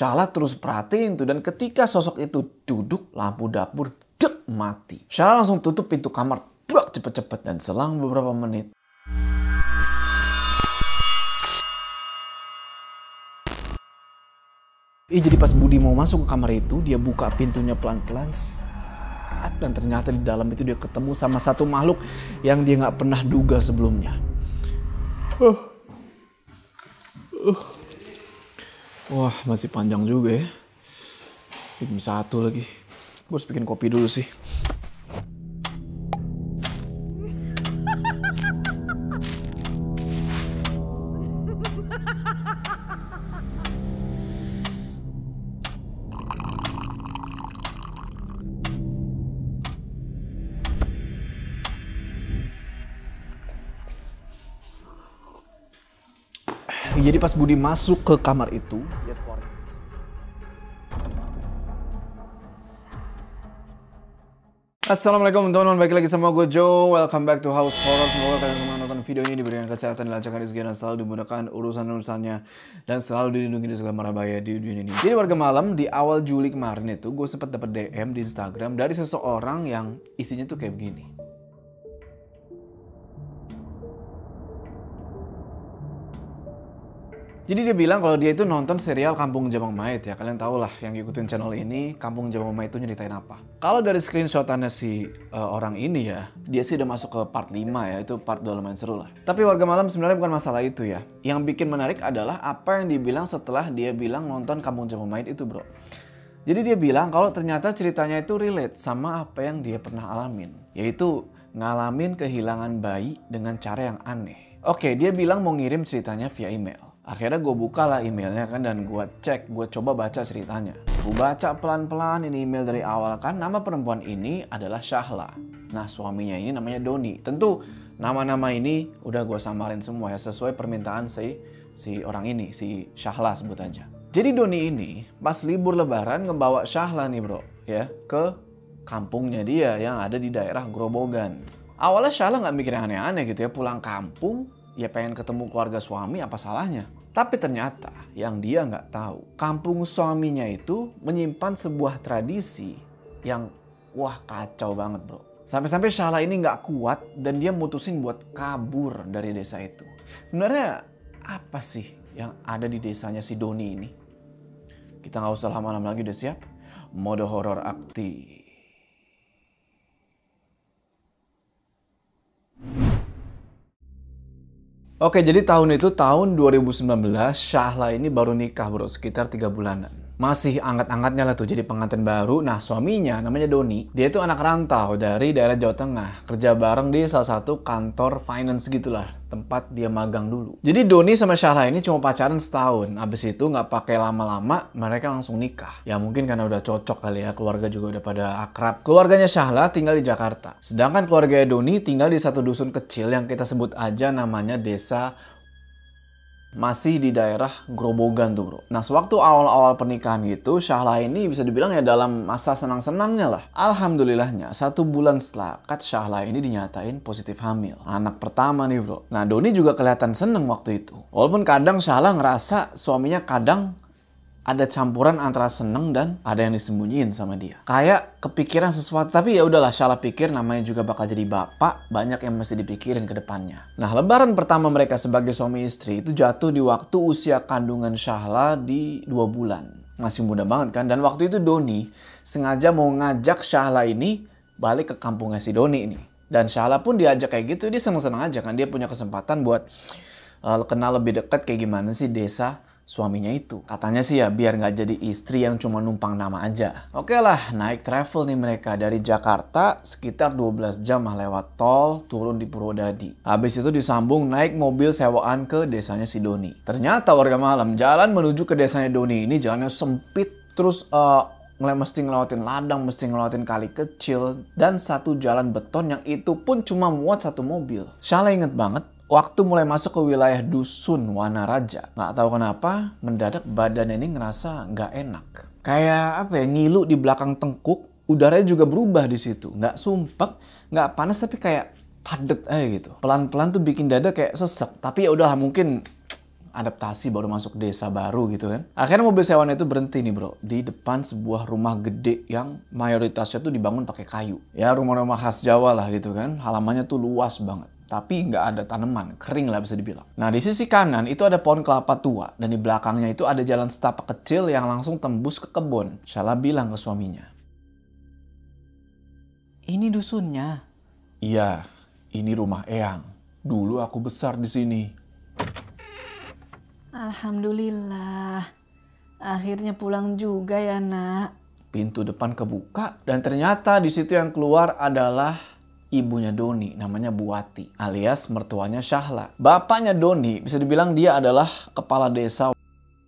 Syahla terus perhatiin tuh, dan ketika sosok itu duduk, lampu dapur dek mati. Syahla langsung tutup pintu kamar, brak cepet-cepet, dan selang beberapa menit jadi pas Budi mau masuk ke kamar itu, dia buka pintunya pelan-pelan, dan ternyata di dalam itu dia ketemu sama satu makhluk yang dia nggak pernah duga sebelumnya. Wah, masih panjang juga ya. Jam 1 lagi. Gue harus bikin kopi dulu sih. Jadi pas Budi masuk ke kamar itu, dia keluar. Assalamualaikum teman-teman, balik lagi sama gue Joe. Welcome back to House Horror. Semoga kalian semua nonton video ini diberikan kesehatan, dilancarkan rezeki, dan selalu dimudahkan urusan-urusannya, dan selalu dilindungi dari segala mara bahaya di dunia ini. Jadi warga malam, di awal Juli kemarin itu gue sempat dapat DM di Instagram dari seseorang yang isinya tuh kayak begini. Jadi dia bilang kalau dia itu nonton serial Kampung Jabang Mayit ya. Kalian tau lah yang ngikutin channel ini, Kampung Jabang Mayit itu nyeritain apa. Kalau dari screenshotannya si orang ini ya, dia sih udah masuk ke part 5 ya. Itu part 2 lumayan seru lah. Tapi warga malam sebenarnya bukan masalah itu ya. Yang bikin menarik adalah apa yang dibilang setelah dia bilang nonton Kampung Jabang Mayit itu, bro. Jadi dia bilang kalau ternyata ceritanya itu relate sama apa yang dia pernah alamin. Yaitu ngalamin kehilangan bayi dengan cara yang aneh. Oke, dia bilang mau ngirim ceritanya via email. Akhirnya gue buka lah emailnya kan, dan gue cek, gue coba baca ceritanya. Gue baca pelan-pelan ini email dari awal kan. Nama perempuan ini adalah Syahla. Nah, suaminya ini namanya Doni. Tentu nama-nama ini udah gue samarin semua ya, sesuai permintaan si orang ini, si Syahla sebut aja. Jadi Doni ini pas libur lebaran ngebawa Syahla nih bro ya, ke kampungnya dia yang ada di daerah Grobogan. Awalnya Syahla nggak mikir yang aneh-aneh gitu ya, pulang kampung ya pengen ketemu keluarga suami, apa salahnya. Tapi ternyata yang dia nggak tahu, kampung suaminya itu menyimpan sebuah tradisi yang wah kacau banget bro. Sampai-sampai Syahla ini nggak kuat dan dia mutusin buat kabur dari desa itu. Sebenarnya apa sih yang ada di desanya si Doni ini? Kita nggak usah lama-lama lagi, udah siap? Mode horor aktif. Oke, jadi tahun itu tahun 2019, Syahla ini baru nikah bro, sekitar 3 bulanan. Masih angkat-angkatnya lah tuh jadi pengantin baru. Nah suaminya namanya Doni, dia itu anak rantau dari daerah Jawa Tengah. Kerja bareng di salah satu kantor finance gitulah, tempat dia magang dulu. Jadi Doni sama Syahla ini cuma pacaran setahun. Abis itu nggak pakai lama-lama, mereka langsung nikah. Ya mungkin karena udah cocok kali ya, keluarga juga udah pada akrab. Keluarganya Syahla tinggal di Jakarta. Sedangkan keluarga Doni tinggal di satu dusun kecil yang kita sebut aja namanya desa, masih di daerah Grobogan tuh bro. Nah sewaktu awal-awal pernikahan gitu, Syahla ini bisa dibilang ya dalam masa senang-senangnya lah. Alhamdulillahnya 1 bulan setelah akad, Syahla ini dinyatain positif hamil. Anak pertama nih bro. Nah Doni juga kelihatan seneng waktu itu. Walaupun kadang Syahla ngerasa suaminya kadang ada campuran antara seneng dan ada yang disembunyiin sama dia. Kayak kepikiran sesuatu, tapi ya udahlah, Syahla pikir namanya juga bakal jadi bapak, banyak yang mesti dipikirin ke depannya. Nah, lebaran pertama mereka sebagai suami istri itu jatuh di waktu usia kandungan Syahla di 2 bulan. Masih muda banget kan, dan waktu itu Doni sengaja mau ngajak Syahla ini balik ke kampungnya si Doni ini. Dan Syahla pun diajak kayak gitu, dia seneng-seneng aja kan, dia punya kesempatan buat kenal lebih dekat kayak gimana sih desa suaminya itu. Katanya sih ya biar nggak jadi istri yang cuma numpang nama aja. Oke lah, naik travel nih mereka dari Jakarta sekitar 12 jam lah lewat tol, turun di Purwodadi. Habis itu disambung naik mobil sewaan ke desanya si Doni. Ternyata warga malam, jalan menuju ke desanya Doni ini jalannya sempit, terus mesti ngelewatin ladang, mesti ngelewatin kali kecil, dan satu jalan beton yang itu pun cuma muat 1 mobil. Syahla inget banget, waktu mulai masuk ke wilayah dusun Wanaraja, nggak tahu kenapa mendadak badan ini ngerasa nggak enak. Kayak apa ya, ngilu di belakang tengkuk, udaranya juga berubah di situ. Nggak sumpek, nggak panas, tapi kayak padet aja gitu. Pelan-pelan tuh bikin dada kayak sesek. Tapi ya udahlah, mungkin adaptasi baru masuk desa baru gitu kan. Akhirnya mobil sewanya itu berhenti nih bro, di depan sebuah rumah gede yang mayoritasnya tuh dibangun pakai kayu. Ya rumah-rumah khas Jawa lah gitu kan, halamannya tuh luas banget. Tapi nggak ada tanaman, kering lah bisa dibilang. Nah di sisi kanan itu ada pohon kelapa tua, dan di belakangnya itu ada jalan setapak kecil yang langsung tembus ke kebun. Syahla bilang ke suaminya, "Ini dusunnya." "Iya, ini rumah Eyang. Dulu aku besar di sini." Alhamdulillah, akhirnya pulang juga ya nak. Pintu depan kebuka dan ternyata di situ yang keluar adalah ibunya Doni, namanya Bu Wati, alias mertuanya Syahla. Bapaknya Doni bisa dibilang dia adalah kepala desa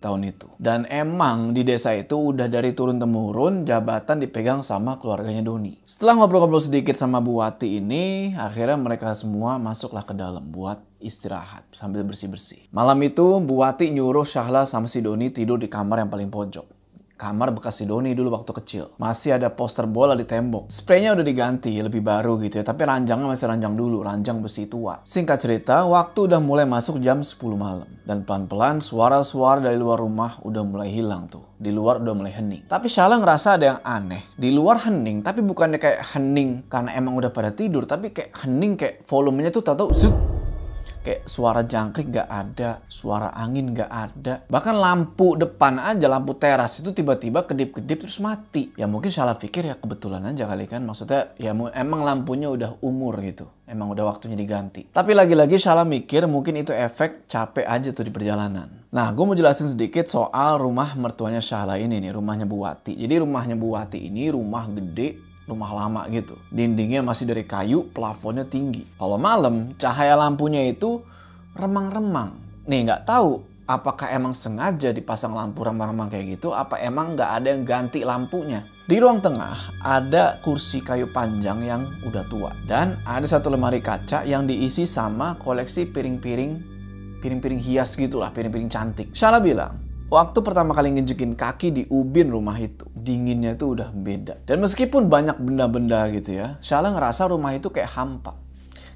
tahun itu. Dan emang di desa itu udah dari turun-temurun jabatan dipegang sama keluarganya Doni. Setelah ngobrol-ngobrol sedikit sama Bu Wati ini, akhirnya mereka semua masuklah ke dalam buat istirahat sambil bersih-bersih. Malam itu Bu Wati nyuruh Syahla sama si Doni tidur di kamar yang paling pojok. Kamar bekas si Doni dulu waktu kecil. Masih ada poster bola di tembok. Spraynya udah diganti, lebih baru gitu ya. Tapi ranjangnya masih ranjang dulu, ranjang besi tua. Singkat cerita, waktu udah mulai masuk jam 10 malam. Dan pelan-pelan suara-suara dari luar rumah udah mulai hilang tuh. Di luar udah mulai hening. Tapi Syahla ngerasa ada yang aneh. Di luar hening, tapi bukannya kayak hening karena emang udah pada tidur. Tapi kayak hening, kayak volumenya tuh tau-tau zut. Kayak suara jangkrik gak ada, suara angin gak ada. Bahkan lampu depan aja, lampu teras itu tiba-tiba kedip-kedip terus mati. Ya mungkin Syahla pikir ya kebetulan aja kali kan. Maksudnya ya emang lampunya udah umur gitu. Emang udah waktunya diganti. Tapi lagi-lagi Syahla mikir mungkin itu efek capek aja tuh di perjalanan. Nah gue mau jelasin sedikit soal rumah mertuanya Syahla ini nih, rumahnya Bu Wati. Jadi rumahnya Bu Wati ini rumah gede, rumah lama gitu. Dindingnya masih dari kayu, plafonnya tinggi. Kalau malam, cahaya lampunya itu remang-remang. Nih nggak tahu apakah emang sengaja dipasang lampu remang-remang kayak gitu, apa emang nggak ada yang ganti lampunya. Di ruang tengah ada kursi kayu panjang yang udah tua. Dan ada satu lemari kaca yang diisi sama koleksi piring-piring hias gitulah, piring-piring cantik. Syahla bilang, waktu pertama kali nginjekin kaki di ubin rumah itu, dinginnya itu udah beda. Dan meskipun banyak benda-benda gitu ya, Syahla ngerasa rumah itu kayak hampa.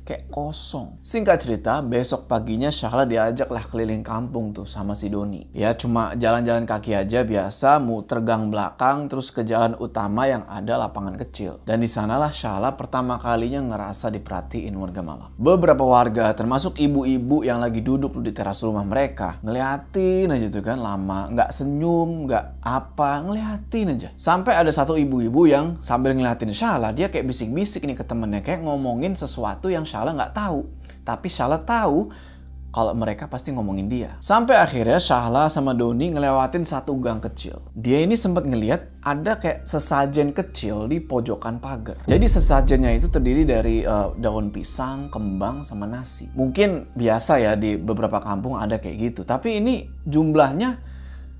Kayak kosong. Singkat cerita, besok paginya Syahla diajaklah keliling kampung tuh sama si Doni. Ya cuma jalan-jalan kaki aja biasa, muter gang belakang terus ke jalan utama yang ada lapangan kecil. Dan di sanalah Syahla pertama kalinya ngerasa diperhatiin warga malam. Beberapa warga termasuk ibu-ibu yang lagi duduk di teras rumah mereka ngeliatin aja tuh kan lama, nggak senyum, nggak apa, ngeliatin aja. Sampai ada satu ibu-ibu yang sambil ngeliatin Syahla, dia kayak bisik-bisik nih ke temennya, kayak ngomongin sesuatu yang Syahla nggak tahu, tapi Syahla tahu kalau mereka pasti ngomongin dia. Sampai akhirnya Syahla sama Doni ngelewatin satu gang kecil. Dia ini sempat ngeliat ada kayak sesajen kecil di pojokan pagar. Jadi sesajennya itu terdiri dari daun pisang, kembang, sama nasi. Mungkin biasa ya di beberapa kampung ada kayak gitu, tapi ini jumlahnya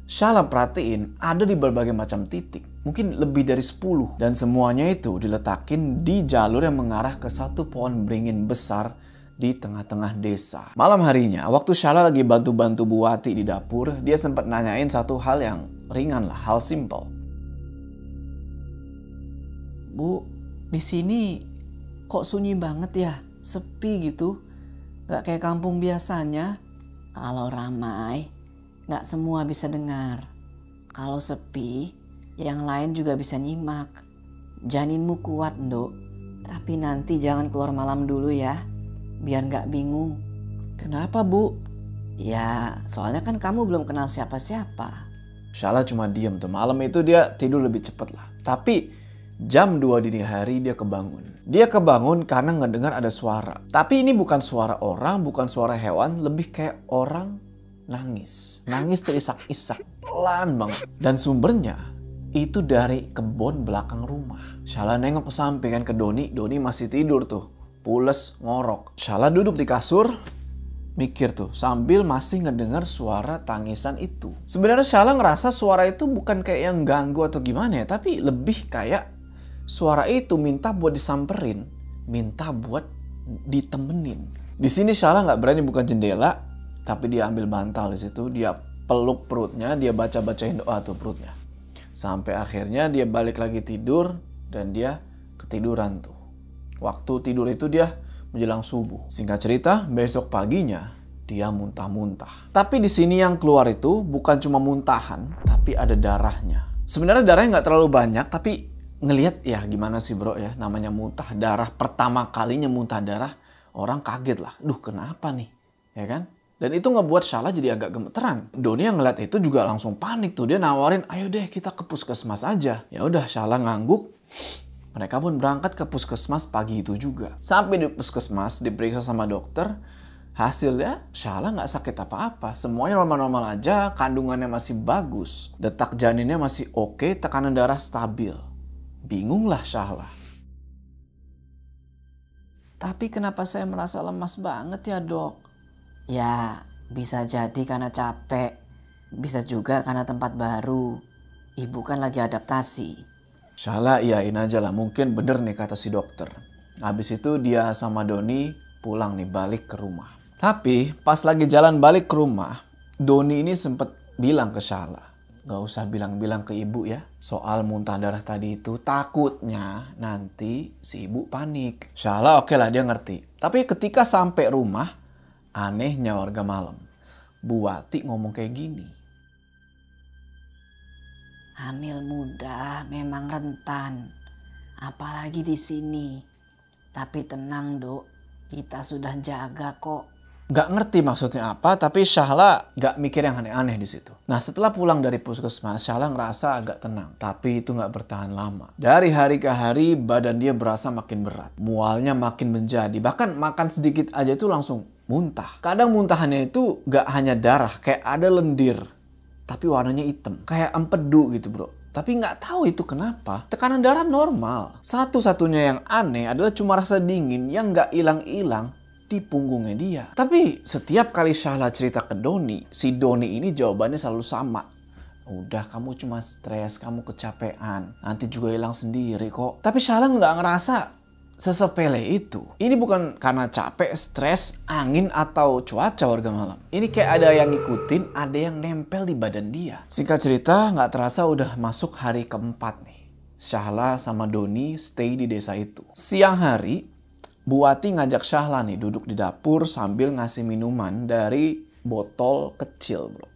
Syahla perhatiin ada di berbagai macam titik. Mungkin lebih dari 10. Dan semuanya itu diletakin di jalur yang mengarah ke satu pohon beringin besar di tengah-tengah desa. Malam harinya, waktu Syahla lagi bantu-bantu Bu Wati di dapur, dia sempat nanyain satu hal yang ringan lah, hal simple. Bu, di sini kok sunyi banget ya? Sepi gitu? Gak kayak kampung biasanya? Kalau ramai, gak semua bisa dengar. Kalau sepi, yang lain juga bisa nyimak. Janinmu kuat, Nduk. Tapi nanti jangan keluar malam dulu ya, biar gak bingung. Kenapa, Bu? Ya, soalnya kan kamu belum kenal siapa-siapa. Syahla cuma diem tuh. Malam itu dia tidur lebih cepet lah. Tapi jam 2 dini hari dia kebangun. Dia kebangun karena ngedengar ada suara. Tapi ini bukan suara orang, bukan suara hewan, lebih kayak orang nangis. Nangis terisak-isak, pelan banget. Dan sumbernya itu dari kebun belakang rumah. Syahla nengok ke samping kan ke Doni. Doni masih tidur tuh, pules ngorok. Syahla duduk di kasur, mikir tuh sambil masih ngedengar suara tangisan itu. Sebenarnya Syahla ngerasa suara itu bukan kayak yang ganggu atau gimana ya, tapi lebih kayak suara itu minta buat disamperin, minta buat ditemenin. Di sini Syahla nggak berani buka jendela, tapi dia ambil bantal di situ, dia peluk perutnya, dia baca-bacain doa tuh perutnya. Sampai akhirnya dia balik lagi tidur dan dia ketiduran tuh. Waktu tidur itu dia menjelang subuh. Singkat cerita, besok paginya dia muntah-muntah. Tapi di sini yang keluar itu bukan cuma muntahan, tapi ada darahnya. Sebenarnya darahnya nggak terlalu banyak, tapi ngelihat ya gimana sih bro ya, namanya muntah darah, pertama kalinya muntah darah, orang kaget lah. Duh kenapa nih, ya kan? Dan itu ngebuat Shahla jadi agak gemeteran. Doni yang ngeliat itu juga langsung panik tuh, dia nawarin, ayo deh kita ke puskesmas aja. Ya udah, Shahla ngangguk. Mereka pun berangkat ke puskesmas pagi itu juga. Sampai di puskesmas diperiksa sama dokter. Hasilnya Shahla nggak sakit apa-apa. Semuanya normal-normal aja, kandungannya masih bagus. Detak janinnya masih oke, tekanan darah stabil. Bingunglah Shahla. Tapi kenapa saya merasa lemas banget ya dok? Ya bisa jadi karena capek. Bisa juga karena tempat baru. Ibu kan lagi adaptasi. Shahla iyain aja lah, mungkin bener nih kata si dokter. Habis itu dia sama Doni pulang nih balik ke rumah. Tapi pas lagi jalan balik ke rumah, Doni ini sempet bilang ke Shahla, gak usah bilang-bilang ke ibu ya soal muntah darah tadi itu, takutnya nanti si ibu panik. Shahla oke lah dia ngerti. Tapi ketika sampai rumah, anehnya warga malam, Bu Wati ngomong kayak gini. Hamil muda memang rentan, apalagi di sini. Tapi tenang dok, kita sudah jaga kok. Gak ngerti maksudnya apa, tapi Shahla gak mikir yang aneh-aneh di situ. Nah setelah pulang dari puskesmas, Shahla ngerasa agak tenang. Tapi itu gak bertahan lama. Dari hari ke hari, badan dia berasa makin berat. Mualnya makin menjadi. Bahkan makan sedikit aja itu langsung muntah. Kadang muntahannya itu gak hanya darah, kayak ada lendir. Tapi warnanya hitam. Kayak empedu gitu bro. Tapi nggak tahu itu kenapa. Tekanan darah normal. Satu-satunya yang aneh adalah cuma rasa dingin yang nggak hilang-hilang di punggungnya dia. Tapi setiap kali Shahla cerita ke Doni, si Doni ini jawabannya selalu sama. Udah kamu cuma stres, kamu kecapean. Nanti juga hilang sendiri kok. Tapi Shahla nggak ngerasa sesepele itu. Ini bukan karena capek, stres, angin, atau cuaca warga malam. Ini kayak ada yang ngikutin, ada yang nempel di badan dia. Singkat cerita, nggak terasa udah masuk hari keempat nih. Shahla sama Doni stay di desa itu. Siang hari, Bu Wati ngajak Shahla nih duduk di dapur sambil ngasih minuman dari botol kecil bro.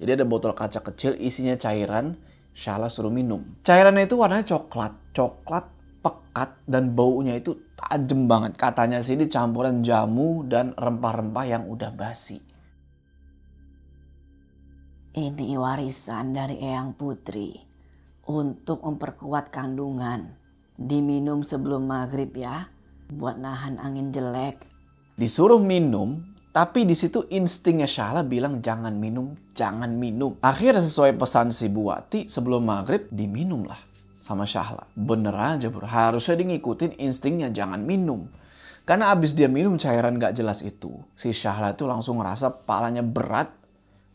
Jadi ada botol kaca kecil isinya cairan, Shahla suruh minum. Cairannya itu warnanya coklat pekat dan baunya itu tajam banget. Katanya sih ini campuran jamu dan rempah-rempah yang udah basi. Ini warisan dari Eyang Putri untuk memperkuat kandungan. Diminum sebelum maghrib ya, buat nahan angin jelek. Disuruh minum, tapi di situ instingnya Shahla bilang jangan minum, jangan minum. Akhirnya sesuai pesan si Bu Wati, sebelum maghrib diminum lah sama Shahla. Bener aja bro, harusnya dia ngikutin instingnya jangan minum. Karena abis dia minum cairan gak jelas itu, si Shahla tuh langsung ngerasa kepalanya berat,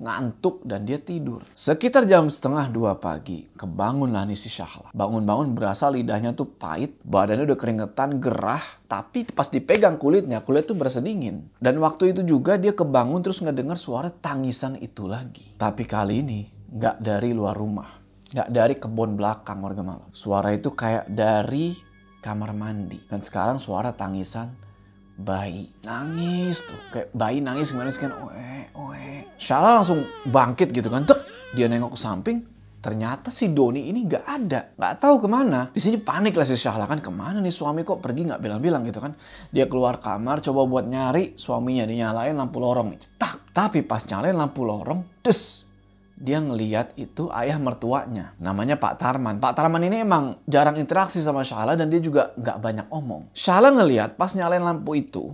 ngantuk, dan dia tidur. Sekitar jam 1:30 pagi, kebangunlah nih si Shahla. Bangun-bangun berasa lidahnya tuh pahit, badannya udah keringetan, gerah, tapi pas dipegang kulitnya, kulit tuh berasa dingin. Dan waktu itu juga dia kebangun terus ngedengar suara tangisan itu lagi. Tapi kali ini gak dari luar rumah. Gak dari kebun belakang warga malam. Suara itu kayak dari kamar mandi. Dan sekarang suara tangisan bayi. Nangis tuh. Kayak bayi nangis gimana sih kan. Oe. Shahla langsung bangkit gitu kan. Tek. Dia nengok ke samping. Ternyata si Doni ini gak ada. Gak tahu kemana. Di sini panik lah si Shahla kan. Kemana nih suami kok pergi gak bilang-bilang gitu kan. Dia keluar kamar coba buat nyari. Suaminya dinyalain lampu lorong. Tak. Tapi pas nyalain lampu lorong. Des. Dia ngeliat itu ayah mertuanya. Namanya Pak Tarman. Pak Tarman ini emang jarang interaksi sama Shahla dan dia juga nggak banyak omong. Shahla ngeliat pas nyalain lampu itu,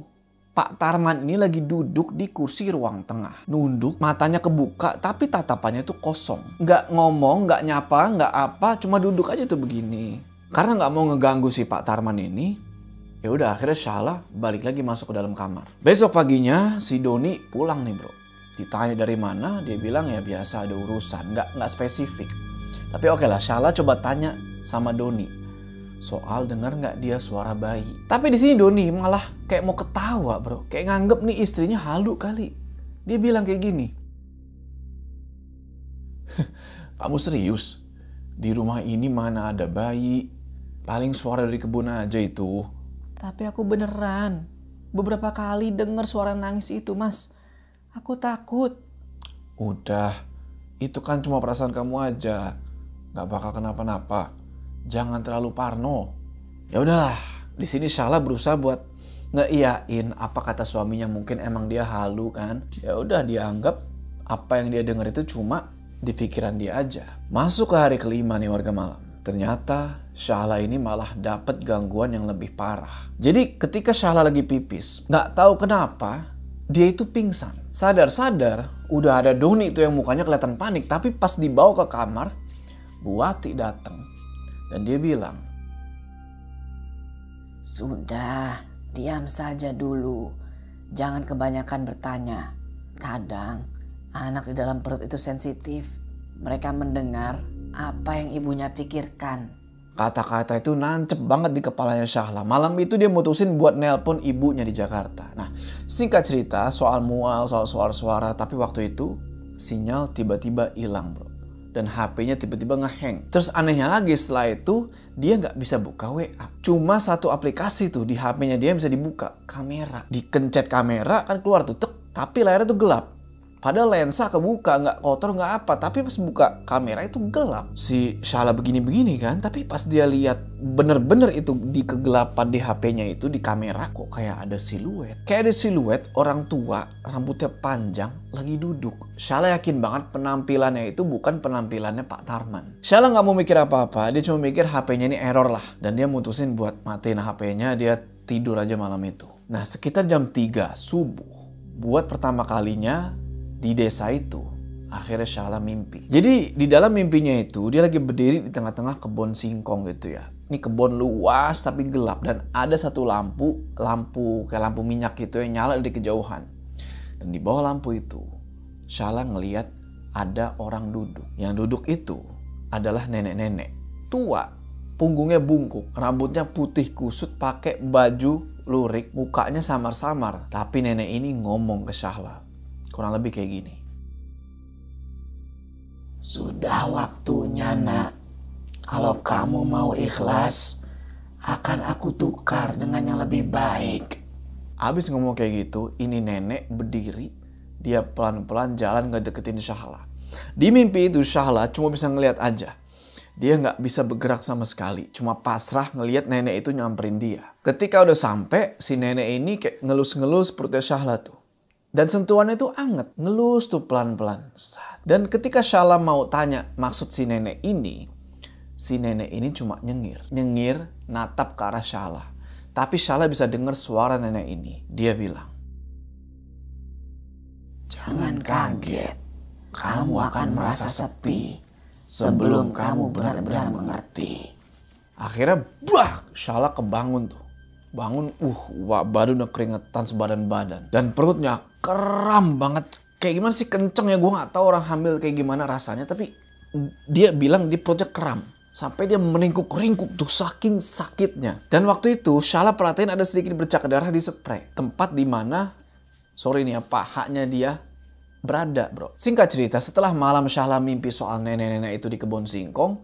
Pak Tarman ini lagi duduk di kursi ruang tengah. Nunduk, matanya kebuka, tapi tatapannya itu kosong. Nggak ngomong, nggak nyapa, nggak apa, cuma duduk aja tuh begini. Karena nggak mau ngeganggu si Pak Tarman ini, ya udah akhirnya Shahla balik lagi masuk ke dalam kamar. Besok paginya si Doni pulang nih bro. Ditanya dari mana, dia bilang ya biasa ada urusan, nggak spesifik. Tapi oke lah, Shahla coba tanya sama Doni soal dengar nggak dia suara bayi. Tapi di sini Doni malah kayak mau ketawa bro, kayak nganggep nih istrinya halu kali. Dia bilang kayak gini, kamu serius? Di rumah ini mana ada bayi? Paling suara dari kebun aja itu. Tapi aku beneran beberapa kali dengar suara nangis itu mas. Aku takut. Udah, itu kan cuma perasaan kamu aja. Gak bakal kenapa-napa. Jangan terlalu parno. Ya udahlah, di sini Syahla berusaha buat ngeiyain apa kata suaminya, mungkin emang dia halu kan. Ya udah, dia anggap apa yang dia dengar itu cuma di pikiran dia aja. Masuk ke hari kelima nih warga malam. Ternyata Syahla ini malah dapat gangguan yang lebih parah. Jadi ketika Syahla lagi pipis, nggak tahu kenapa dia itu pingsan. Sadar-sadar udah ada Doni itu yang mukanya kelihatan panik, tapi pas dibawa ke kamar, Bu Wati datang dan dia bilang, Sudah, diam saja dulu. Jangan kebanyakan bertanya. Kadang anak di dalam perut itu sensitif. Mereka mendengar apa yang ibunya pikirkan. Kata-kata itu nancep banget di kepalanya Syahla. Malam itu dia mutusin buat nelpon ibunya di Jakarta. Nah, singkat cerita soal mual, soal suara-suara. Tapi waktu itu sinyal tiba-tiba hilang bro. Dan HP-nya tiba-tiba ngehang. Terus anehnya lagi setelah itu dia nggak bisa buka WA. Cuma satu aplikasi tuh di HP-nya dia yang bisa dibuka. Kamera. Dikencet kamera kan keluar tuh. Tapi layarnya tuh gelap. Padahal lensa kebuka, nggak kotor, nggak apa. Tapi pas buka kamera itu gelap. Si Syahla begini-begini kan. Tapi pas dia lihat bener-bener itu di kegelapan di HP-nya itu, di kamera, kok kayak ada siluet. Kayak ada siluet orang tua, rambutnya panjang, lagi duduk. Syahla yakin banget penampilannya itu bukan penampilannya Pak Tarman. Syahla nggak mau mikir apa-apa. Dia cuma mikir HP-nya ini error lah. Dan dia mutusin buat matiin HP-nya, dia tidur aja malam itu. Nah, sekitar jam 3 subuh, buat pertama kalinya di desa itu, akhirnya Syahla mimpi. Jadi di dalam mimpinya itu dia lagi berdiri di tengah-tengah kebun singkong gitu ya. Ini kebun luas tapi gelap dan ada satu lampu kayak lampu minyak gitu yang nyala di kejauhan. Dan di bawah lampu itu Syahla ngelihat ada orang duduk. Yang duduk itu adalah nenek-nenek tua, punggungnya bungkuk, rambutnya putih kusut, pakai baju lurik, mukanya samar-samar. Tapi nenek ini ngomong ke Syahla. Kurang lebih kayak gini. Sudah waktunya nak. Kalau kamu mau ikhlas, akan aku tukar dengan yang lebih baik. Abis ngomong kayak gitu, ini nenek berdiri. Dia pelan-pelan jalan ngedeketin Syahla. Di mimpi itu Syahla cuma bisa ngeliat aja. Dia nggak bisa bergerak sama sekali. Cuma pasrah ngeliat nenek itu nyamperin dia. Ketika udah sampai, si nenek ini kayak ngelus-ngelus perutnya Syahla tuh. Dan sentuhannya tuh anget, ngelus tuh pelan-pelan. Dan ketika Syahla mau tanya maksud si nenek ini cuma nyengir, natap ke arah Syahla. Tapi Syahla bisa dengar suara nenek ini. Dia bilang, jangan kaget, kamu akan merasa sepi sebelum kamu benar-benar mengerti. Akhirnya, Syahla kebangun tuh. Bangun, baru udah keringetan sebadan badan. Dan perutnya kram banget. Kayak gimana sih kenceng ya, gue gak tahu orang hamil kayak gimana rasanya. Tapi dia bilang di perutnya kram. Sampai dia meringkuk-ringkuk tuh saking sakitnya. Dan waktu itu Syahla perhatiin ada sedikit bercak darah di spray. Tempat dimana, pahanya dia berada bro. Singkat cerita, setelah malam Syahla mimpi soal nenek-nenek itu di kebun singkong,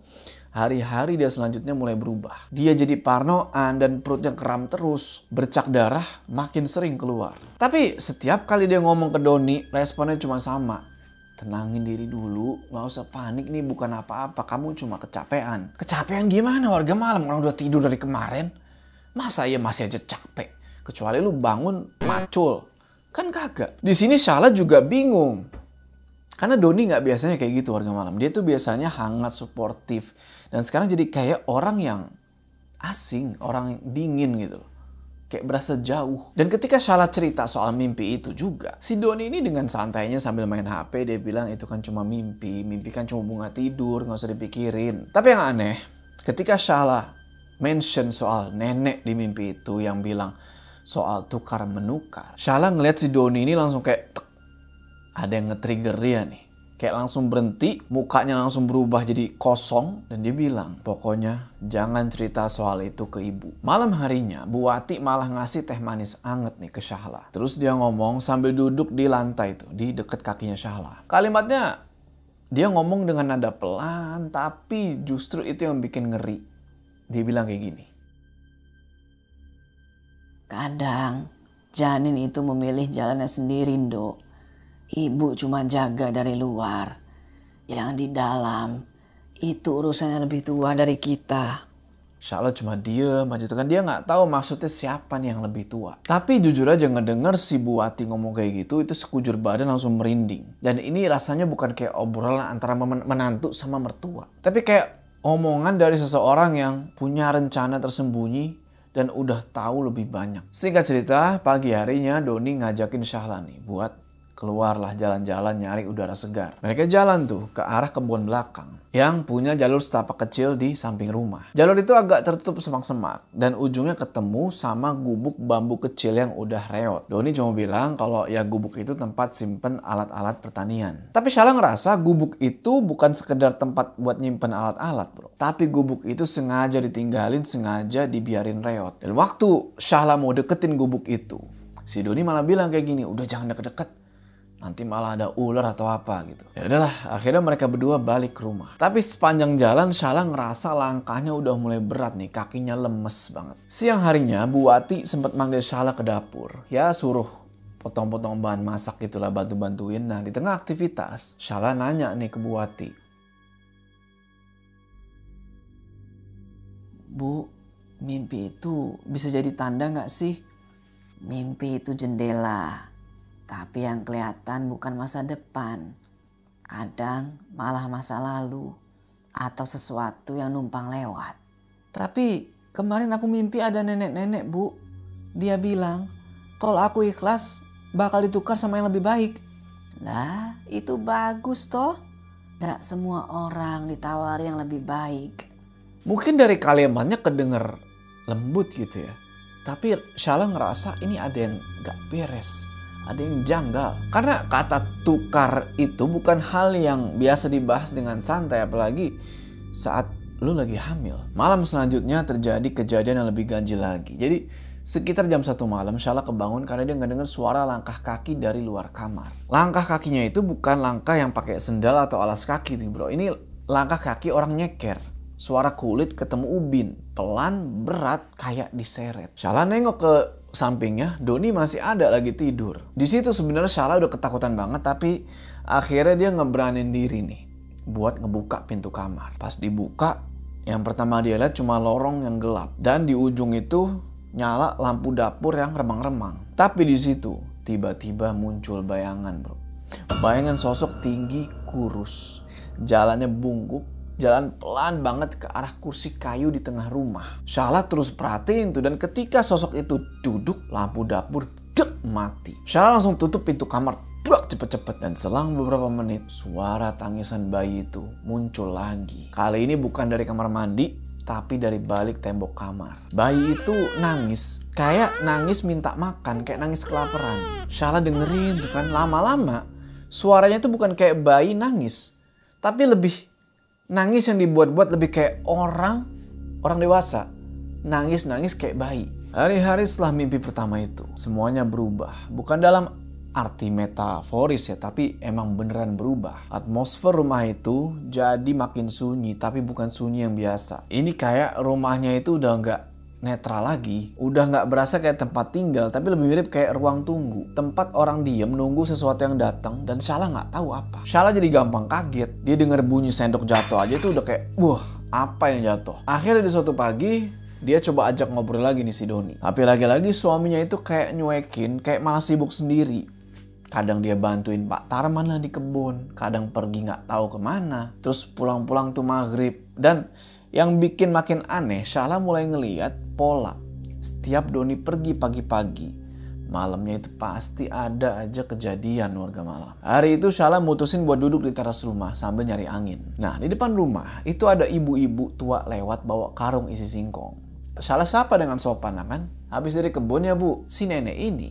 hari-hari dia selanjutnya mulai berubah. Dia jadi parnoan dan perutnya kram terus. Bercak darah makin sering keluar. Tapi setiap kali dia ngomong ke Doni, responnya cuma sama. Tenangin diri dulu, gak usah panik nih, bukan apa-apa, kamu cuma kecapean. Kecapean gimana warga malam? Orang udah tidur dari kemarin. Masa iya masih aja capek? Kecuali lu bangun macul. Kan kagak. Di sini Syahla juga bingung. Karena Doni gak biasanya kayak gitu warga malam. Dia tuh biasanya hangat, suportif. Dan sekarang jadi kayak orang yang asing, orang yang dingin gitu loh. Kayak berasa jauh. Dan ketika Syahla cerita soal mimpi itu juga, si Doni ini dengan santainya sambil main HP, dia bilang itu kan cuma mimpi. Mimpi kan cuma bunga tidur, gak usah dipikirin. Tapi yang aneh, ketika Syahla mention soal nenek di mimpi itu yang bilang soal tukar menukar, Syahla ngeliat si Doni ini langsung kayak ada yang nge-trigger dia nih. Kayak langsung berhenti, mukanya langsung berubah jadi kosong. Dan dia bilang, pokoknya jangan cerita soal itu ke ibu. Malam harinya, Bu Wati malah ngasih teh manis anget nih ke Syahla. Terus dia ngomong sambil duduk di lantai tuh, di deket kakinya Syahla. Kalimatnya, dia ngomong dengan nada pelan, tapi justru itu yang bikin ngeri. Dia bilang kayak gini. Kadang, janin itu memilih jalannya sendiri, Nduk. Ibu cuma jaga dari luar. Yang di dalam itu urusannya lebih tua dari kita. Syahla cuma diem aja tuh kan, dia nggak tahu maksudnya siapa nih yang lebih tua. Tapi jujur aja ngedenger si Bu Wati ngomong kayak gitu, itu sekujur badan langsung merinding. Dan ini rasanya bukan kayak obrolan antara menantu sama mertua, tapi kayak omongan dari seseorang yang punya rencana tersembunyi dan udah tahu lebih banyak. Singkat cerita, pagi harinya Doni ngajakin Syahla nih buat keluarlah jalan-jalan nyari udara segar. Mereka jalan tuh ke arah kebun belakang yang punya jalur setapak kecil di samping rumah. Jalur itu agak tertutup semak-semak dan ujungnya ketemu sama gubuk bambu kecil yang udah reot. Doni cuma bilang kalau ya gubuk itu tempat simpen alat-alat pertanian. Tapi Syahla ngerasa gubuk itu bukan sekedar tempat buat nyimpen alat-alat, bro. Tapi gubuk itu sengaja ditinggalin, sengaja dibiarin reot. Dan waktu Syahla mau deketin gubuk itu, si Doni malah bilang kayak gini, udah jangan deket-deket. Nanti malah ada ular atau apa gitu. Ya udahlah, akhirnya mereka berdua balik ke rumah. Tapi sepanjang jalan Syahla ngerasa langkahnya udah mulai berat nih, kakinya lemes banget. Siang harinya Bu Wati sempat manggil Syahla ke dapur. Ya suruh potong-potong bahan masak gitulah, bantu-bantuin. Nah di tengah aktivitas, Syahla nanya nih ke Bu Wati. Bu, mimpi itu bisa jadi tanda nggak sih? Mimpi itu jendela. Tapi yang kelihatan bukan masa depan. Kadang malah masa lalu. Atau sesuatu yang numpang lewat. Tapi kemarin aku mimpi ada nenek-nenek, Bu. Dia bilang kalau aku ikhlas bakal ditukar sama yang lebih baik. Lah itu bagus toh. Gak semua orang ditawari yang lebih baik. Mungkin dari kalimatnya kedenger lembut gitu ya. Tapi Syahla ngerasa ini ada yang gak beres. Ada yang janggal. Karena kata tukar itu bukan hal yang biasa dibahas dengan santai. Apalagi saat lu lagi hamil. Malam selanjutnya terjadi kejadian yang lebih ganjil lagi. Jadi sekitar jam 1 malam Syahla kebangun karena dia ngedenger suara langkah kaki dari luar kamar. Langkah kakinya itu bukan langkah yang pakai sendal atau alas kaki nih bro. Ini langkah kaki orang nyeker. Suara kulit ketemu ubin. Pelan, berat, kayak diseret. Syahla nengok ke sampingnya, Doni masih ada lagi tidur. Di situ sebenarnya Syahla udah ketakutan banget, tapi akhirnya dia ngeberanin diri nih buat ngebuka pintu kamar. Pas dibuka, yang pertama dia lihat cuma lorong yang gelap dan di ujung itu nyala lampu dapur yang remang-remang. Tapi di situ tiba-tiba muncul bayangan, bro. Bayangan sosok tinggi, kurus, jalannya bungkuk. Jalan pelan banget ke arah kursi kayu di tengah rumah. Syahla terus perhatiin tuh, dan ketika sosok itu duduk, lampu dapur mati. Syahla langsung tutup pintu kamar cepet-cepet, dan selang beberapa menit suara tangisan bayi itu muncul lagi. Kali ini bukan dari kamar mandi, tapi dari balik tembok kamar. Bayi itu nangis, kayak nangis minta makan, kayak nangis kelaparan. Syahla dengerin tuh kan, lama-lama suaranya itu bukan kayak bayi nangis, tapi lebih nangis yang dibuat-buat, lebih kayak orang dewasa. Nangis kayak bayi. Hari-hari setelah mimpi pertama itu, semuanya berubah. Bukan dalam arti metaforis ya, tapi emang beneran berubah. Atmosfer rumah itu jadi makin sunyi, tapi bukan sunyi yang biasa. Ini kayak rumahnya itu udah nggak netral lagi. Udah nggak berasa kayak tempat tinggal, tapi lebih mirip kayak ruang tunggu. Tempat orang diem nunggu sesuatu yang datang, dan Syahla nggak tahu apa. Syahla jadi gampang kaget. Dia dengar bunyi sendok jatuh aja itu udah kayak, wah apa yang jatuh. Akhirnya di suatu pagi, dia coba ajak ngobrol lagi nih si Doni. Tapi lagi-lagi suaminya itu kayak nyuekin, kayak malah sibuk sendiri. Kadang dia bantuin Pak Tarman lah di kebun, kadang pergi nggak tahu kemana. Terus pulang-pulang tuh maghrib. Dan yang bikin makin aneh, Syahla mulai ngeliat pola. Setiap Doni pergi pagi-pagi, malamnya itu pasti ada aja kejadian warga malam. Hari itu Syahla mutusin buat duduk di teras rumah sambil nyari angin. Nah di depan rumah itu ada ibu-ibu tua lewat bawa karung isi singkong. Syahla sapa dengan sopan lah kan. Habis dari kebun ya bu, si nenek ini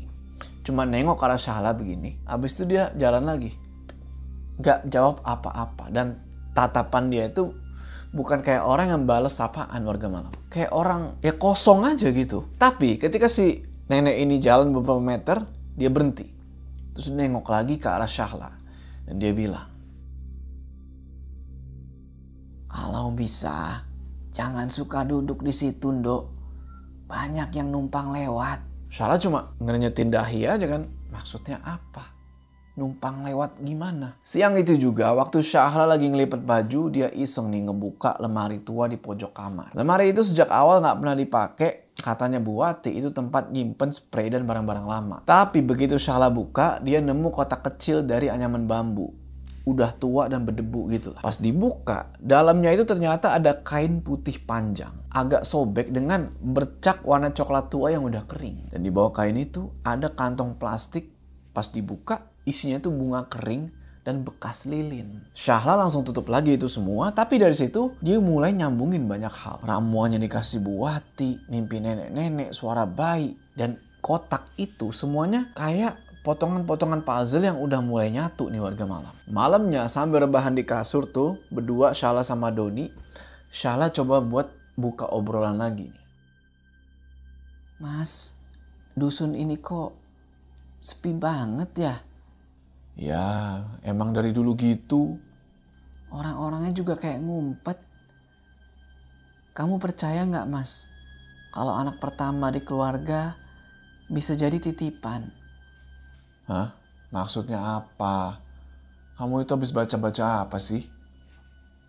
cuma nengok ke arah Syahla begini. Habis itu dia jalan lagi. Gak jawab apa-apa. Dan tatapan dia itu bukan kayak orang yang bales sapaan warga malam. Kayak orang ya kosong aja gitu. Tapi ketika si nenek ini jalan beberapa meter, dia berhenti. Terus nengok lagi ke arah Syahla. Dan dia bilang, kalau bisa jangan suka duduk di situ, Nduk. Banyak yang numpang lewat. Syahla cuma ngerenyetin dahi aja kan. Maksudnya apa? numpang lewat gimana. Siang itu juga waktu Syahla lagi ngelipet baju, dia iseng nih ngebuka lemari tua di pojok kamar. Lemari itu sejak awal nggak pernah dipakai. Katanya Bu Wati itu tempat nyimpen spray dan barang-barang lama. Tapi begitu Syahla buka, dia nemu kotak kecil dari anyaman bambu. Udah tua dan berdebu gitu lah. Pas dibuka, dalamnya itu ternyata ada kain putih panjang. Agak sobek dengan bercak warna coklat tua yang udah kering. Dan di bawah kain itu ada kantong plastik. Pas dibuka, isinya itu bunga kering dan bekas lilin. Syahla langsung tutup lagi itu semua, tapi dari situ dia mulai nyambungin banyak hal. Ramuannya dikasih Bu Wati, mimpi nenek-nenek, suara bayi, dan kotak itu semuanya kayak potongan-potongan puzzle yang udah mulai nyatu nih warga malam. Malamnya sambil rebahan di kasur tuh, berdua Syahla sama Doni, Syahla coba buat buka obrolan lagi. Mas, dusun ini kok sepi banget ya? Ya, emang dari dulu gitu. Orang-orangnya juga kayak ngumpet. Kamu percaya nggak, Mas? Kalau anak pertama di keluarga bisa jadi titipan. Hah? Maksudnya apa? Kamu itu habis baca-baca apa sih?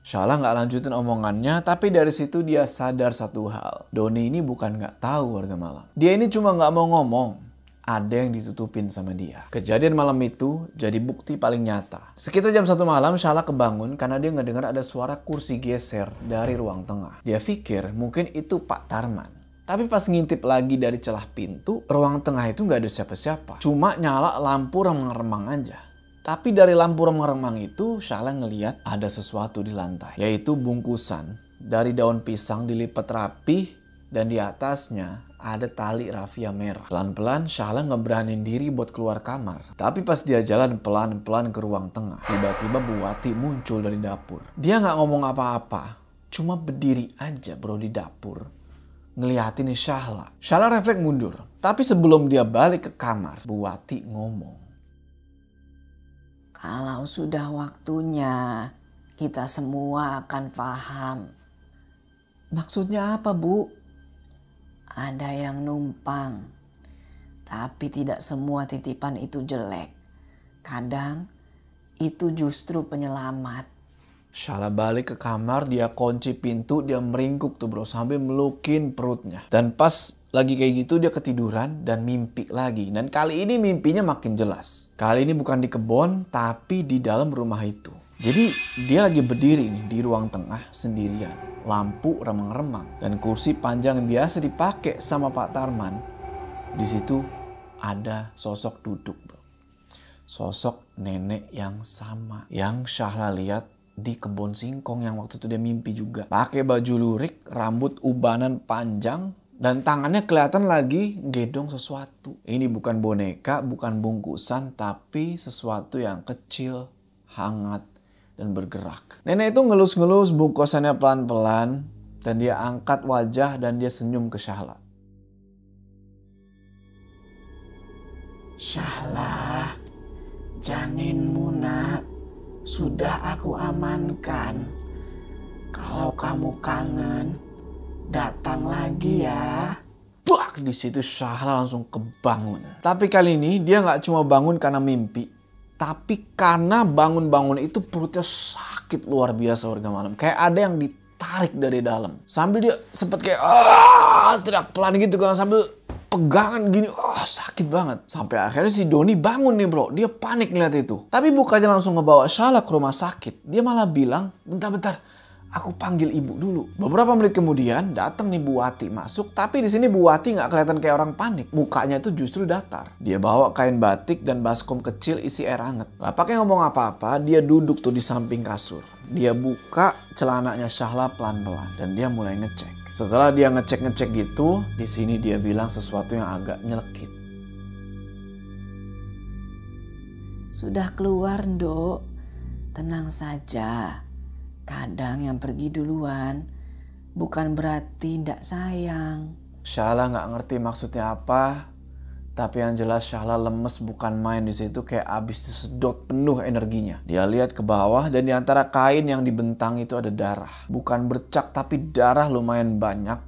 Syahla nggak lanjutin omongannya, tapi dari situ dia sadar satu hal. Doni ini bukan nggak tahu warga malam. Dia ini cuma nggak mau ngomong. Ada yang ditutupin sama dia. Kejadian malam itu jadi bukti paling nyata. Sekitar jam 1 malam, Syahla kebangun karena dia ngedengar ada suara kursi geser dari ruang tengah. Dia pikir mungkin itu Pak Tarman. Tapi pas ngintip lagi dari celah pintu, ruang tengah itu nggak ada siapa-siapa. Cuma nyala lampu remang-remang aja. Tapi dari lampu remang-remang itu, Syahla ngeliat ada sesuatu di lantai. Yaitu bungkusan dari daun pisang dilipat rapih dan di atasnya ada tali rafia merah. Pelan-pelan Syahla ngeberanin diri buat keluar kamar. Tapi pas dia jalan pelan-pelan ke ruang tengah, tiba-tiba Bu Wati muncul dari dapur. Dia nggak ngomong apa-apa, cuma berdiri aja bro di dapur. Ngeliatin Syahla. Syahla refleks mundur. Tapi sebelum dia balik ke kamar, Bu Wati ngomong. Kalau sudah waktunya, kita semua akan paham. Maksudnya apa, Bu? Ada yang numpang, tapi tidak semua titipan itu jelek. Kadang itu justru penyelamat. Syahla balik ke kamar, dia kunci pintu, dia meringkuk tuh bro sambil melukin perutnya. Dan pas lagi kayak gitu dia ketiduran dan mimpi lagi. Dan kali ini mimpinya makin jelas. Kali ini bukan di kebun tapi di dalam rumah itu. Jadi dia lagi berdiri nih di ruang tengah sendirian. Lampu remang-remang dan kursi panjang yang biasa dipakai sama Pak Tarman. Di situ ada sosok duduk, bro. Sosok nenek yang sama yang Syahla lihat di kebun singkong yang waktu itu dia mimpi juga. Pakai baju lurik, rambut ubanan panjang, dan tangannya kelihatan lagi gedong sesuatu. Ini bukan boneka, bukan bungkusan, tapi sesuatu yang kecil, hangat, dan bergerak. Nenek itu ngelus-ngelus bungkusannya pelan-pelan dan dia angkat wajah dan dia senyum ke Syahla. Syahla, janinmu nak, sudah aku amankan. Kalau kamu kangen, datang lagi ya. Bak! Di situ Syahla langsung kebangun. Tapi kali ini dia nggak cuma bangun karena mimpi. Tapi karena bangun-bangun itu perutnya sakit luar biasa warga malam. Kayak ada yang ditarik dari dalam. Sambil dia sempet kayak teriak pelan gitu kan. Sambil pegangan gini. Sakit banget. Sampai akhirnya si Doni bangun nih bro. Dia panik ngeliat itu. Tapi bukannya langsung ngebawa Syahla ke rumah sakit. Dia malah bilang, bentar-bentar. Aku panggil ibu dulu. Beberapa menit kemudian datang nih Bu Wati masuk. Tapi di sini Bu Wati nggak kelihatan kayak orang panik. Mukanya itu justru datar. Dia bawa kain batik dan baskom kecil isi air hangat. Gak pakai ngomong apa-apa. Dia duduk tuh di samping kasur. Dia buka celananya Syahla pelan-pelan dan dia mulai ngecek. Setelah dia ngecek-ngecek gitu, di sini dia bilang sesuatu yang agak nyelekit. Sudah keluar, Nduk. Tenang saja. Kadang yang pergi duluan bukan berarti tidak sayang. Syahla nggak ngerti maksudnya apa, tapi yang jelas Syahla lemes bukan main di situ, kayak abis disedot penuh energinya. Dia lihat ke bawah dan di antara kain yang dibentang itu ada darah. Bukan bercak tapi darah lumayan banyak,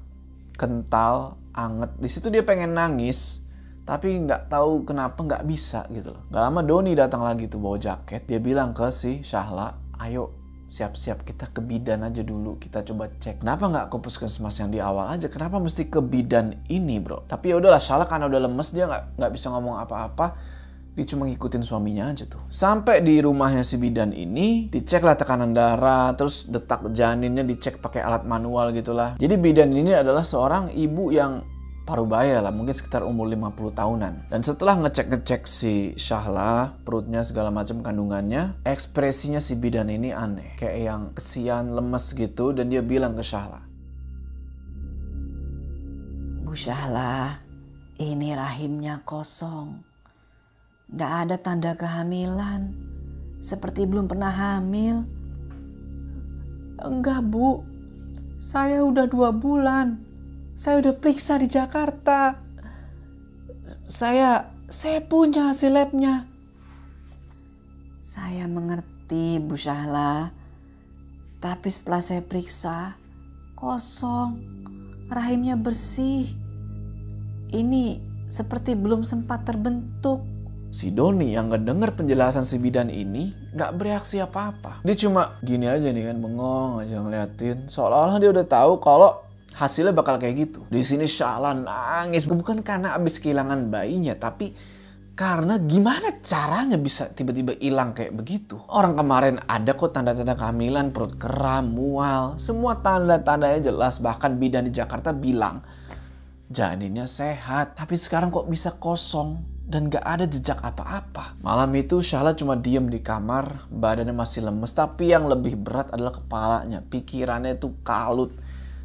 kental, anget. Di situ dia pengen nangis, Tapi nggak tahu kenapa nggak bisa gitu loh. Gak lama Doni datang lagi tuh bawa jaket. Dia bilang ke si Syahla, ayo siap-siap kita ke bidan aja dulu. Kita coba cek. Kenapa nggak ke puskesmas yang di awal aja? Kenapa mesti ke bidan ini bro? Tapi ya udahlah, Syahla karena udah lemes dia nggak bisa ngomong apa-apa. Dia cuma ngikutin suaminya aja tuh. Sampai di rumahnya si bidan ini, dicek lah tekanan darah, terus detak janinnya dicek pakai alat manual gitulah. Jadi bidan ini adalah seorang ibu yang parubaya lah, mungkin sekitar umur 50 tahunan. Dan setelah ngecek-ngecek si Syahla, perutnya segala macam kandungannya, ekspresinya si bidan ini aneh. Kayak yang kesian, lemes gitu, dan dia bilang ke Syahla, Bu Syahla, ini rahimnya kosong. Nggak ada tanda kehamilan. Seperti belum pernah hamil. Enggak Bu, saya udah 2 bulan. Saya udah periksa di Jakarta. Saya punya hasil labnya. Saya mengerti Bu Syahla. Tapi setelah saya periksa, kosong. Rahimnya bersih. Ini seperti belum sempat terbentuk. si Doni yang ngedenger penjelasan si bidan ini nggak bereaksi apa-apa. Dia cuma gini aja nih kan, bengong aja ngeliatin. Seolah-olah dia udah tahu kalau hasilnya bakal kayak gitu. Di sini Syahla nangis, bukan karena abis kehilangan bayinya, tapi karena gimana caranya bisa tiba-tiba hilang kayak begitu. Orang kemarin ada kok tanda-tanda kehamilan, perut kram, mual, semua tanda-tandanya jelas. Bahkan bidan di Jakarta bilang janinnya sehat, tapi sekarang kok bisa kosong dan gak ada jejak apa-apa. Malam itu Syahla cuma diem di kamar, badannya masih lemes, tapi yang lebih berat adalah kepalanya. Pikirannya itu kalut.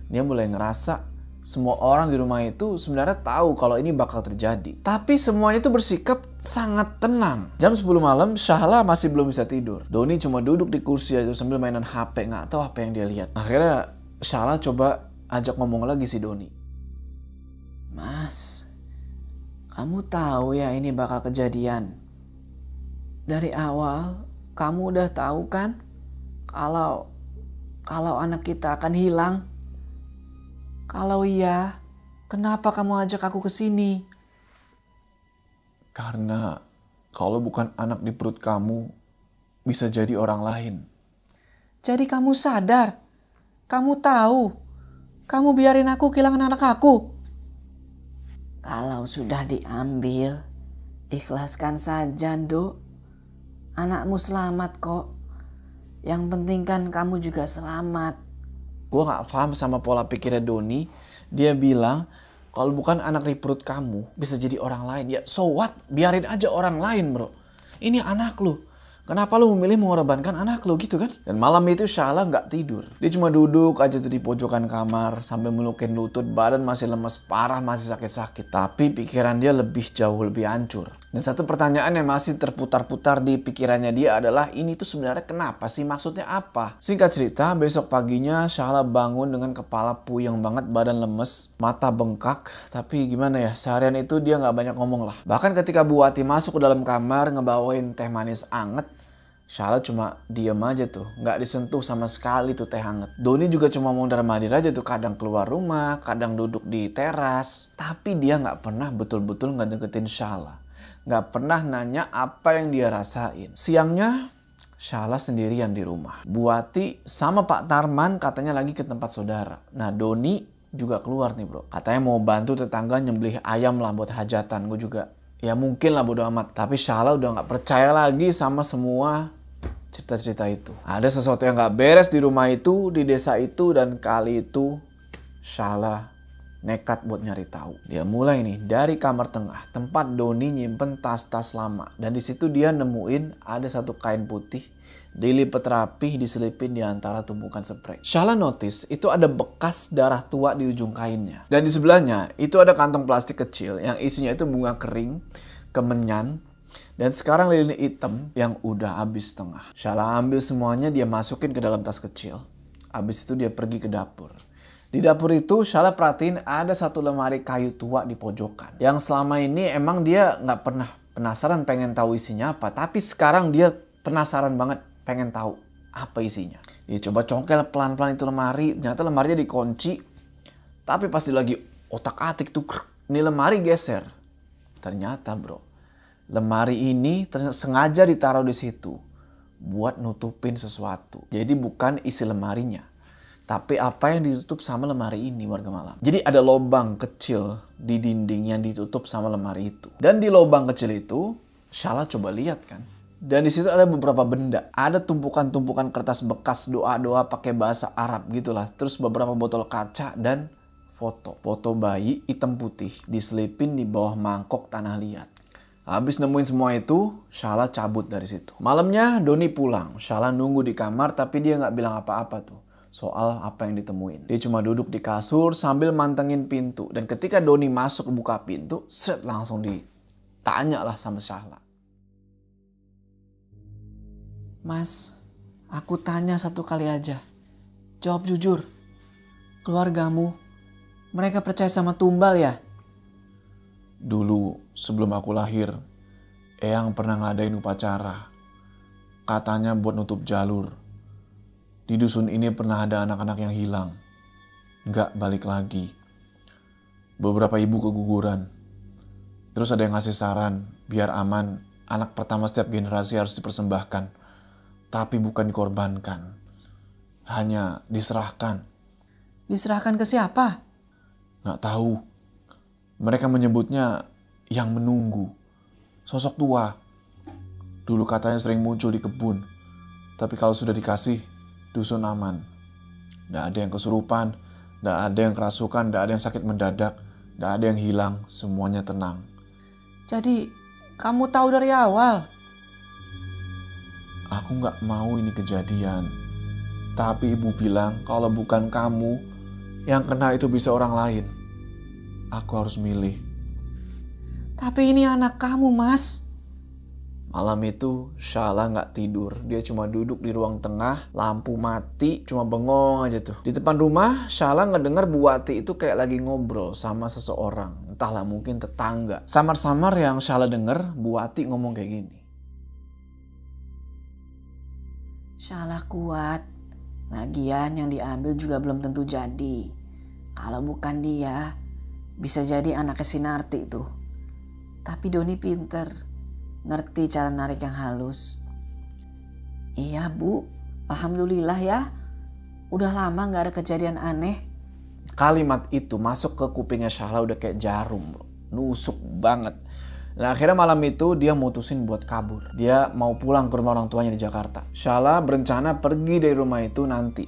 Dia mulai ngerasa semua orang di rumah itu sebenarnya tahu kalau ini bakal terjadi. Tapi semuanya itu bersikap sangat tenang. Jam 10 malam, Syahla masih belum bisa tidur. Doni cuma duduk di kursi aja sambil mainan HP, nggak tahu apa yang dia lihat. Akhirnya Syahla coba ajak ngomong lagi si Doni. Mas, kamu tahu ya ini bakal kejadian. Dari awal kamu udah tahu kan kalau anak kita akan hilang. Kalau iya, kenapa kamu ajak aku ke sini? Karena kalau bukan anak di perut kamu, bisa jadi orang lain. Jadi kamu sadar? Kamu tahu? Kamu biarin aku kehilangan anak aku? Kalau sudah diambil, ikhlaskan saja, Nduk. Anakmu selamat kok. Yang penting kan kamu juga selamat. Gue gak paham sama pola pikirnya Doni. Dia bilang kalau bukan anak di perut kamu bisa jadi orang lain. Ya so what? Biarin aja orang lain bro. Ini anak lu. Kenapa lu memilih mengorbankan anak lu gitu kan? Dan malam itu Syahla gak tidur. Dia cuma duduk aja tuh di pojokan kamar sambil melukin lutut. Badan masih lemes parah, masih sakit-sakit. Tapi pikiran dia jauh lebih hancur. Dan satu pertanyaan yang masih terputar-putar di pikirannya dia adalah ini tuh sebenarnya kenapa sih? Maksudnya apa? Singkat cerita, besok paginya Syahla bangun dengan kepala puyeng banget, badan lemes, mata bengkak. Tapi gimana ya, seharian itu dia gak banyak ngomong lah. Bahkan ketika Bu Wati masuk ke dalam kamar ngebawain teh manis anget, Syahla cuma diem aja tuh, nggak disentuh sama sekali tuh teh hangat. Doni juga cuma mondar-mandir aja tuh, kadang keluar rumah, kadang duduk di teras. Tapi dia nggak pernah betul-betul ngedeketin Syahla. Nggak pernah nanya apa yang dia rasain. Siangnya, Syahla sendirian di rumah. Bu Wati sama Pak Tarman katanya lagi ke tempat saudara. Nah Doni juga keluar nih bro. Katanya mau bantu tetangga nyembelih ayam lah buat hajatan. Gue juga, ya mungkin lah bodo amat. Tapi Syahla udah nggak percaya lagi sama semua cerita-cerita itu. Ada sesuatu yang gak beres di rumah itu, di desa itu, dan kali itu Syahla nekat buat nyari tahu. Dia mulai nih dari kamar tengah, tempat Doni nyimpen tas-tas lama. Dan di situ dia nemuin ada satu kain putih, dilipet rapi, diselipin di antara tumpukan spray. Syahla notice itu ada bekas darah tua di ujung kainnya. Dan di sebelahnya itu ada kantong plastik kecil yang isinya itu bunga kering, kemenyan, dan sekarang lilin hitam yang udah habis setengah. Syahla ambil semuanya, dia masukin ke dalam tas kecil. Habis itu dia pergi ke dapur. Di dapur itu Syahla perhatiin ada satu lemari kayu tua di pojokan. Yang selama ini emang dia nggak pernah penasaran pengen tahu isinya apa. Tapi sekarang dia penasaran banget pengen tahu apa isinya. Dia coba congkel pelan-pelan itu lemari. Ternyata lemarinya dikunci. Tapi pasti lagi otak-atik tuh, ini lemari geser. Ternyata bro, lemari ini sengaja ditaruh di situ buat nutupin sesuatu. Jadi bukan isi lemarinya, tapi apa yang ditutup sama lemari ini, warga malam. Jadi ada lubang kecil di dinding yang ditutup sama lemari itu. Dan di lubang kecil itu, Syahla coba lihat kan. Dan di situ ada beberapa benda. Ada tumpukan-tumpukan kertas bekas doa-doa pakai bahasa Arab gitulah. Terus beberapa botol kaca dan foto. Foto bayi hitam putih diselipin di bawah mangkok tanah liat. Habis nemuin semua itu, Syahla cabut dari situ. Malamnya Doni pulang. Syahla nunggu di kamar tapi dia nggak bilang apa-apa tuh soal apa yang ditemuin. Dia cuma duduk di kasur sambil mantengin pintu. Dan ketika Doni masuk buka pintu, langsung ditanya lah sama Syahla. Mas, aku tanya satu kali aja. Jawab jujur. Keluargamu, mereka percaya sama tumbal ya? Dulu sebelum aku lahir, Eyang pernah ngadain upacara. Katanya buat nutup jalur. Di dusun ini pernah ada anak-anak yang hilang. Nggak balik lagi. Beberapa ibu keguguran. Terus ada yang ngasih saran, biar aman, anak pertama setiap generasi harus dipersembahkan. Tapi bukan dikorbankan. Hanya diserahkan. Diserahkan ke siapa? Nggak tahu. Mereka menyebutnya yang menunggu. Sosok tua. Dulu katanya sering muncul di kebun. Tapi kalau sudah dikasih, dusun aman. Nggak ada yang kesurupan, nggak ada yang kerasukan, nggak ada yang sakit mendadak, nggak ada yang hilang, semuanya tenang. Jadi, kamu tahu dari awal? Aku nggak mau ini kejadian. Tapi ibu bilang kalau bukan kamu, yang kena itu bisa orang lain. Aku harus milih. Tapi ini anak kamu, Mas. Malam itu Syahla nggak tidur. Dia cuma duduk di ruang tengah, lampu mati, cuma bengong aja tuh. Di depan rumah, Syahla ngedenger Bu Wati itu kayak lagi ngobrol sama seseorang. Entahlah, mungkin tetangga. Samar-samar yang Syahla denger, Bu Wati ngomong kayak gini. Syahla kuat. Lagian yang diambil juga belum tentu jadi. Kalau bukan dia, bisa jadi anaknya Sinarti tuh. Tapi Doni pinter. Ngerti cara narik yang halus. Iya Bu, alhamdulillah ya. Udah lama gak ada kejadian aneh. Kalimat itu masuk ke kupingnya Syahla udah kayak jarum bro. Nusuk banget. Nah akhirnya malam itu dia mutusin buat kabur. Dia mau pulang ke rumah orang tuanya di Jakarta. Syahla berencana pergi dari rumah itu nanti.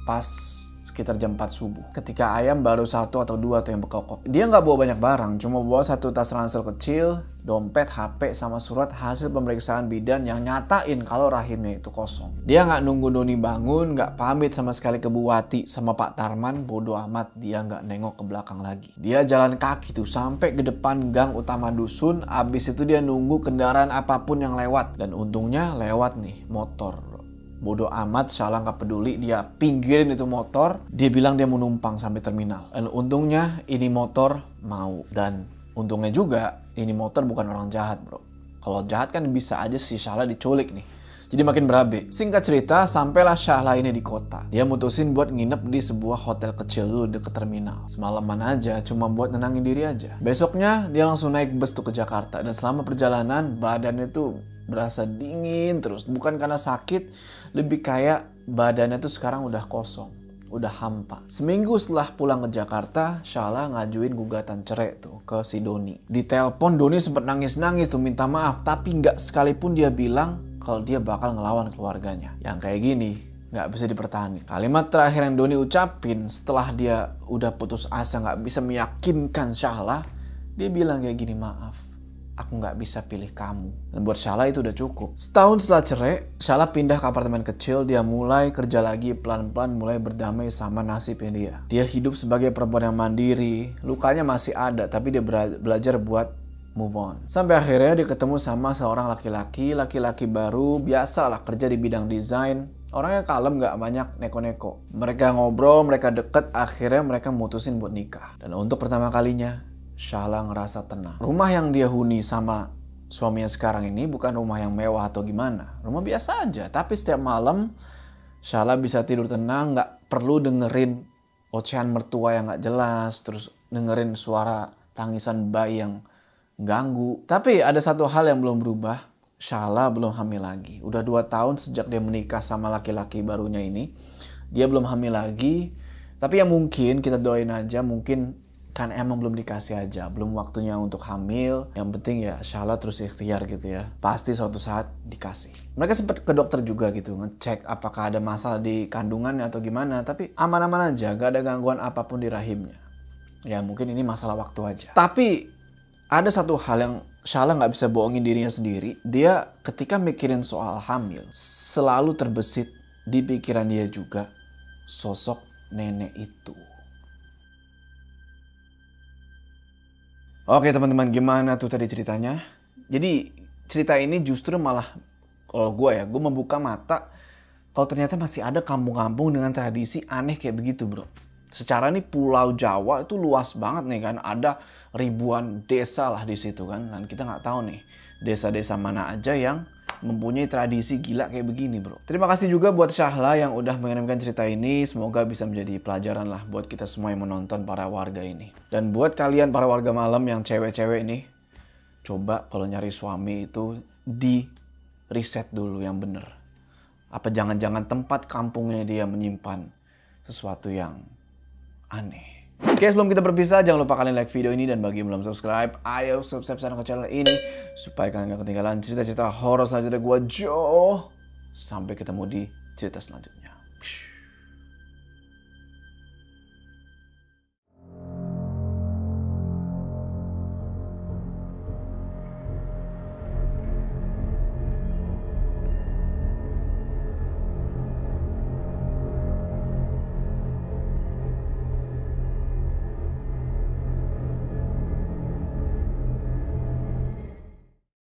Pas sekitar jam 4 subuh. Ketika ayam baru 1 atau 2 tuh yang berkokok. Dia nggak bawa banyak barang, cuma bawa 1 tas ransel kecil, dompet, HP, sama surat hasil pemeriksaan bidan yang nyatain kalau rahimnya itu kosong. Dia nggak nunggu Doni bangun, nggak pamit sama sekali ke Bu Wati sama Pak Tarman, bodo amat dia nggak nengok ke belakang lagi. Dia jalan kaki tuh sampai ke depan gang utama dusun, abis itu dia nunggu kendaraan apapun yang lewat. Dan untungnya lewat nih, motor. Bodoh amat, Syahla nggak peduli, dia pinggirin itu motor, dia bilang dia mau numpang sampai terminal. Dan untungnya ini motor mau. Dan untungnya juga ini motor bukan orang jahat bro. Kalau jahat kan bisa aja si Syahla diculik nih. Jadi makin berabe. Singkat cerita, sampailah Syahla ini di kota. Dia mutusin buat nginep di sebuah hotel kecil dulu deket terminal. Semalaman aja, cuma buat nenangin diri aja. Besoknya dia langsung naik bus tuh ke Jakarta. Dan selama perjalanan badannya tuh berasa dingin terus. Bukan karena sakit, lebih kayak badannya tuh sekarang udah kosong, udah hampa. Seminggu setelah pulang ke Jakarta, Syahla ngajuin gugatan cerai tuh ke si Doni. Di telepon Doni sempet nangis-nangis tuh minta maaf, tapi nggak sekalipun dia bilang kalau dia bakal ngelawan keluarganya. Yang kayak gini nggak bisa dipertahankan. Kalimat terakhir yang Doni ucapin setelah dia udah putus asa nggak bisa meyakinkan Syahla, dia bilang kayak gini, maaf. Aku nggak bisa pilih kamu. Dan buat Syahla itu udah cukup. Setahun setelah cerai, Syahla pindah ke apartemen kecil. Dia mulai kerja lagi, pelan-pelan mulai berdamai sama nasibnya dia. Dia hidup sebagai perempuan yang mandiri. Lukanya masih ada, tapi dia belajar buat move on. Sampai akhirnya dia ketemu sama seorang laki-laki baru, biasalah kerja di bidang desain. Orangnya kalem, gak banyak neko-neko. Mereka ngobrol, mereka deket, akhirnya mereka mutusin buat nikah. Dan untuk pertama kalinya, Syahla ngerasa tenang. Rumah yang dia huni sama suaminya sekarang ini bukan rumah yang mewah atau gimana. Rumah biasa aja. Tapi setiap malam Syahla bisa tidur tenang. Gak perlu dengerin ocehan mertua yang gak jelas. Terus dengerin suara tangisan bayi yang ganggu. Tapi ada satu hal yang belum berubah. Shahla belum hamil lagi. Udah 2 tahun sejak dia menikah sama laki-laki barunya ini. Dia belum hamil lagi. Tapi ya mungkin kita doain aja, mungkin kan emang belum dikasih aja, belum waktunya untuk hamil. Yang penting ya Shahla terus ikhtiar gitu ya. Pasti suatu saat dikasih. Mereka sempat ke dokter juga gitu, ngecek apakah ada masalah di kandungannya atau gimana. Tapi aman-aman aja, gak ada gangguan apapun di rahimnya. Ya mungkin ini masalah waktu aja. Tapi ada satu hal yang Shahla gak bisa bohongin dirinya sendiri. Dia ketika mikirin soal hamil, selalu terbesit di pikiran dia juga sosok nenek itu. Oke teman-teman, gimana tuh tadi ceritanya? Jadi cerita ini justru malah, kalau gue membuka mata kalau ternyata masih ada kampung-kampung dengan tradisi aneh kayak begitu bro. Secara nih Pulau Jawa itu luas banget nih kan, ada ribuan desa lah di situ kan. Dan kita nggak tahu nih desa-desa mana aja yang mempunyai tradisi gila kayak begini bro. Terima kasih juga buat Shahla yang udah mengirimkan cerita ini. Semoga bisa menjadi pelajaran lah buat kita semua yang menonton, para warga ini. Dan buat kalian para warga malam yang cewek-cewek ini, coba kalau nyari suami itu di riset dulu yang bener. Apa jangan-jangan tempat kampungnya dia menyimpan sesuatu yang aneh. Oke, sebelum kita berpisah, jangan lupa kalian like video ini, dan bagi yang belum subscribe, ayo subscribe ke channel ini supaya kalian gak ketinggalan cerita-cerita horor selanjutnya gue, Jo. Sampai ketemu di cerita selanjutnya.